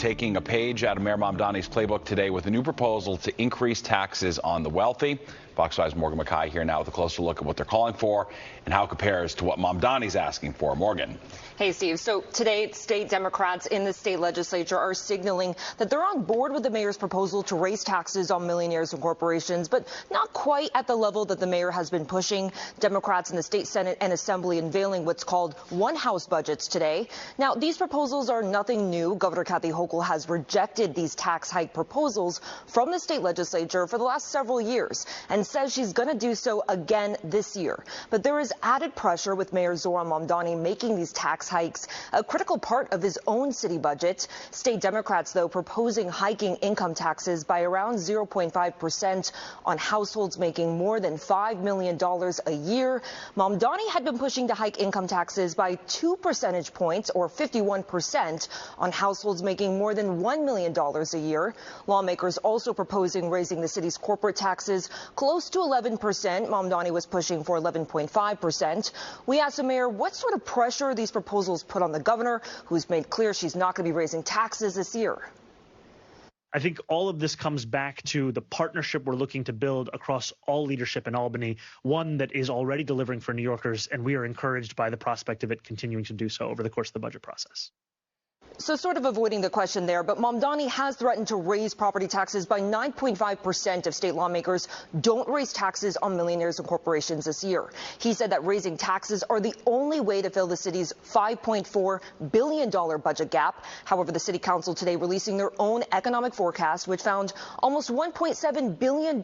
taking a page out of Mayor Mamdani's playbook today with a new proposal to increase taxes on the wealthy. Fox 5's Morgan McKay here now with a closer look at what they're calling for and how it compares to what Mamdani's asking for. Morgan. Hey, Steve. So today, state Democrats in the state legislature are signaling that they're on board with the mayor's proposal to raise taxes on millionaires and corporations, but not quite at the level that the mayor has been pushing. Democrats in the state Senate and Assembly unveiling what's called one House budgets today. Now, these proposals are nothing new. Governor Kathy Hochul has rejected these tax hike proposals from the state legislature for the last several years and says she's going to do so again this year. But there is added pressure with Mayor Zohran Mamdani making these tax hikes a critical part of his own city budget. State Democrats, though, proposing hiking income taxes by around 0.5% on households making more than $5 million a year. Mamdani had been pushing to hike income taxes by 2 percentage points, or 51%, on households making more than $1 million a year. Lawmakers also proposing raising the city's corporate taxes close to 11%. Mamdani was pushing for 11.5%. We asked the mayor what sort of pressure these proposals put on the governor, who's made clear she's not going to be raising taxes this year. I think all of this comes back to the partnership we're looking to build across all leadership in Albany, one that is already delivering for New Yorkers, and we are encouraged by the prospect of it continuing to do so over the course of the budget process. So sort of avoiding the question there, but Mamdani has threatened to raise property taxes by 9.5% if state lawmakers don't raise taxes on millionaires and corporations this year. He said that raising taxes are the only way to fill the city's $5.4 billion budget gap. However, the city council today releasing their own economic forecast, which found almost $1.7 billion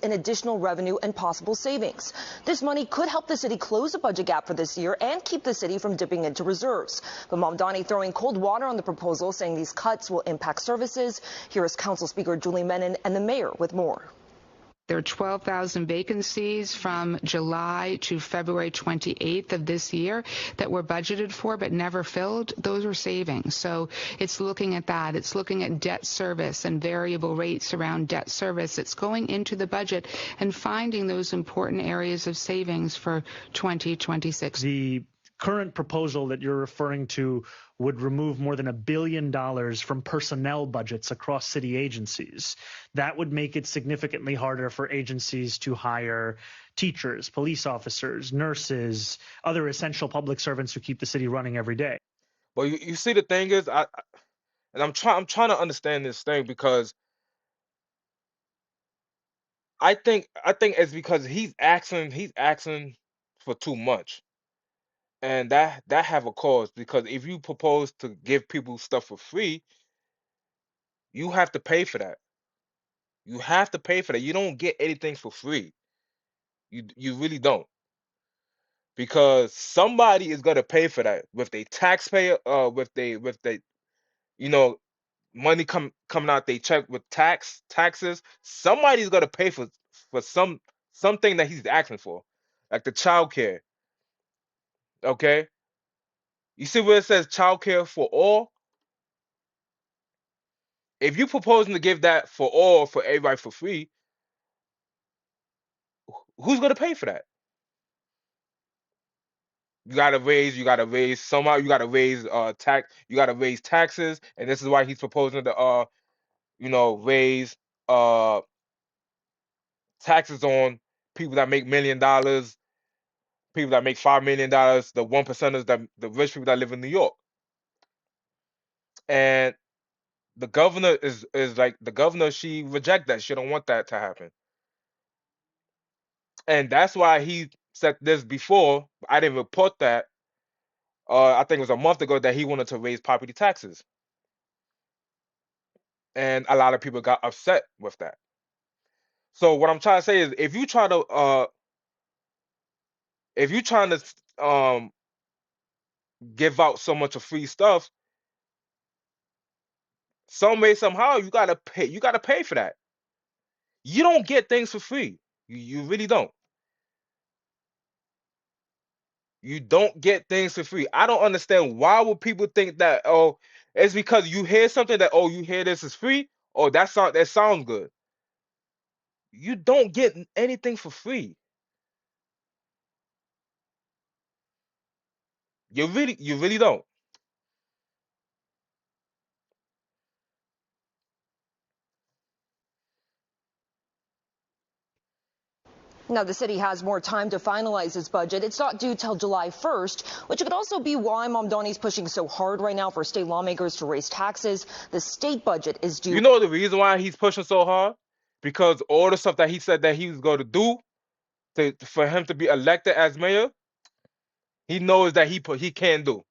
in additional revenue and possible savings. This money could help the city close the budget gap for this year and keep the city from dipping into reserves. But Mamdani throwing cold water on the proposal, saying these cuts will impact services. Here is Council Speaker Julie Menon and the mayor with more. There are 12,000 vacancies from July to February 28th of this year that were budgeted for but never filled. Those are savings. So it's looking at that. It's looking at debt service and variable rates around debt service. It's going into the budget and finding those important areas of savings for 2026. The current proposal that you're referring to would remove more than $1 billion from personnel budgets across city agencies. That would make it significantly harder for agencies to hire teachers, police officers, nurses, other essential public servants who keep the city running every day. Well, you see, the thing is, I'm trying to understand this thing, because I think it's because he's asking for too much. And that have a cause, because if you propose to give people stuff for free, you have to pay for that. You have to pay for that. You don't get anything for free. You really don't. Because somebody is gonna pay for that with their taxpayer, with they you know money coming out they check with taxes. Somebody's gonna pay for something that he's asking for, like the child care. Okay, you see where it says child care for all? If you're proposing to give that for all, for everybody for free, who's gonna pay for that? Somehow you gotta raise taxes, and this is why he's proposing to raise uh taxes on people that make $1 million, people that make $5 million, the 1%ers, the rich people that live in New York. And the governor is like, the governor, she reject that. She don't want that to happen. And that's why he said this before. I didn't report that. I think it was a month ago that he wanted to raise property taxes. And a lot of people got upset with that. So what I'm trying to say is, if you trying to give out so much of free stuff, some way, somehow, you gotta pay. You gotta pay for that. You don't get things for free. You really don't. You don't get things for free. I don't understand, why would people think that, oh, it's because you hear something that, oh, you hear this is free, oh, that sounds good. You don't get anything for free. You really don't. Now, the city has more time to finalize its budget. It's not due till July 1st, which could also be why Mamdani's pushing so hard right now for state lawmakers to raise taxes. The state budget is due. You know the reason why he's pushing so hard? Because all the stuff that he said that he was going to do for him to be elected as mayor, he knows that he can't do.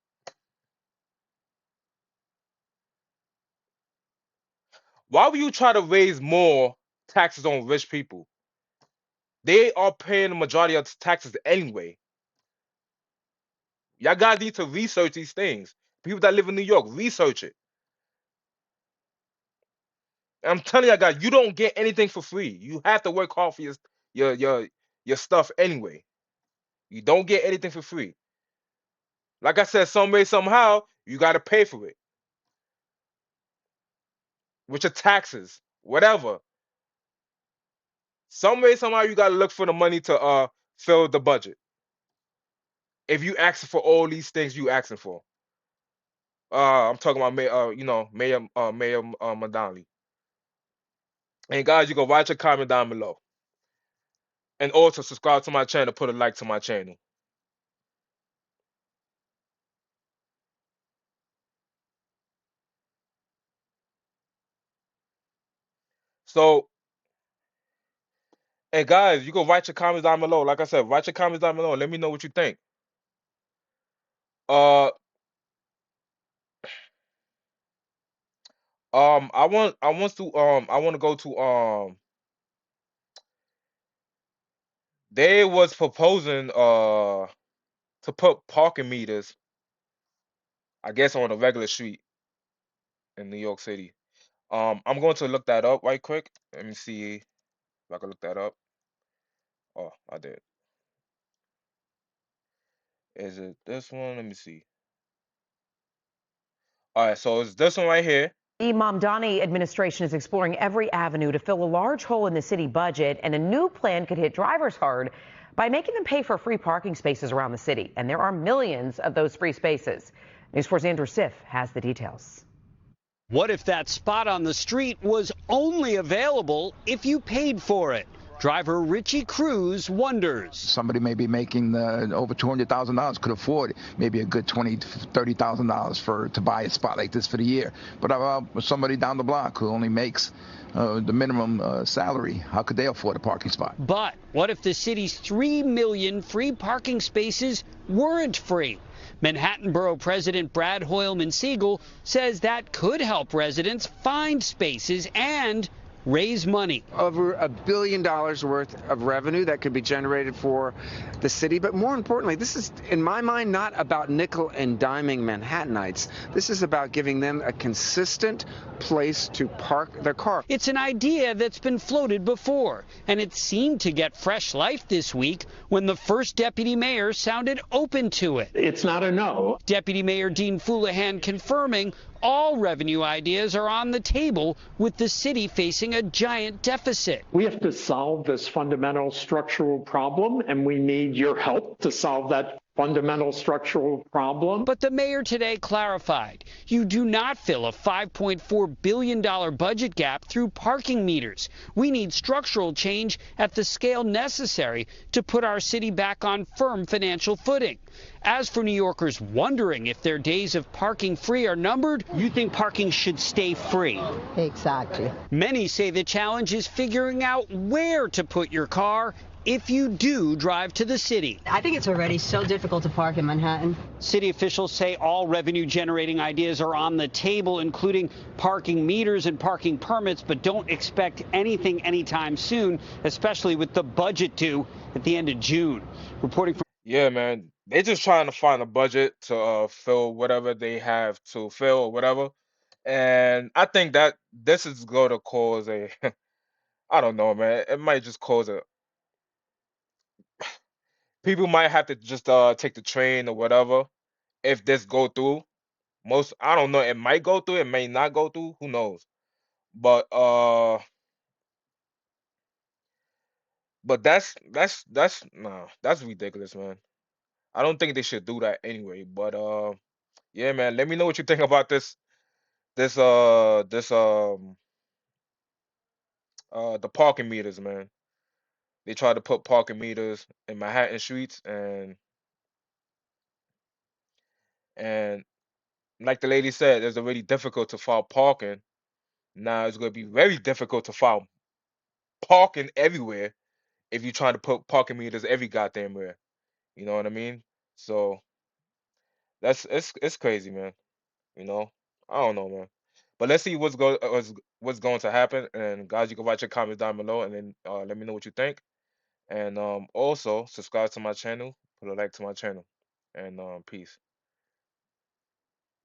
Why would you try to raise more taxes on rich people? They are paying the majority of the taxes anyway. Y'all guys need to research these things. People that live in New York, research it. I'm telling y'all guys, you don't get anything for free. You have to work hard for your stuff anyway. You don't get anything for free. Like I said, some way, somehow, you got to pay for it with your taxes, whatever. Some way, somehow, you got to look for the money to fill the budget. If you ask for all these things you asking for, I'm talking about Mayor Madali. And guys, you can write your comment down below, and also subscribe to my channel. Put a like to my channel. So, and guys, you can write your comments down below. Like I said, write your comments down below. Let me know what you think. Uh, I want to go to. They was proposing to put parking meters, I guess, on a regular street in New York City. I'm going to look that up right quick. Let me see if I can look that up. Oh, I did. Is it this one? Let me see. All right, so it's this one right here. The Mamdani administration is exploring every avenue to fill a large hole in the city budget, and a new plan could hit drivers hard by making them pay for free parking spaces around the city. And there are millions of those free spaces. News 4's Andrew Siff has the details. What if that spot on the street was only available if you paid for it? Driver Richie Cruz wonders. Somebody may be making over $200,000, could afford maybe a good $20,000 to $30,000 to buy a spot like this for the year. But somebody down the block who only makes the minimum salary, how could they afford a parking spot? But what if the city's 3 million free parking spaces weren't free? Manhattan Borough President Brad Hoylman-Siegel says that could help residents find spaces and raise money. Over $1 billion worth of revenue that could be generated for the city. But more importantly, this is, in my mind, not about nickel and diming Manhattanites. This is about giving them a consistent place to park their car. It's an idea that's been floated before, and it seemed to get fresh life this week when the first deputy mayor sounded open to it. It's not a no. Deputy Mayor Dean Foulahan confirming all revenue ideas are on the table with the city facing a giant deficit. We have to solve this fundamental structural problem, and we need your help to solve that fundamental structural problem. But the mayor today clarified, you do not fill a $5.4 billion budget gap through parking meters. We need structural change at the scale necessary to put our city back on firm financial footing. As for New Yorkers wondering if their days of parking free are numbered, you think parking should stay free. Exactly. Many say the challenge is figuring out where to put your car if you do drive to the city. I think it's already so difficult to park in Manhattan. City officials say all revenue-generating ideas are on the table, including parking meters and parking permits, but don't expect anything anytime soon, especially with the budget due at the end of June. Reporting from... Yeah, man. They're just trying to find a budget to fill whatever they have to fill or whatever. And I think that this is going to cause a, I don't know, man. It might just cause a, people might have to just take the train or whatever if this go through. I don't know, it might go through, it may not go through, who knows. But that's nah, that's ridiculous, man. I don't think they should do that anyway. But yeah, man, let me know what you think about this the parking meters, man. they tried to put parking meters in Manhattan streets, and like the lady said, it's already difficult to find parking. Now it's going to be very difficult to find parking everywhere if you're trying to put parking meters every goddamn where. You know what I mean? So it's crazy, man. You know, I don't know, man. But let's see what's going to happen. And guys, you can write your comments down below, and then let me know what you think. And also subscribe to my channel, put a like to my channel, and peace.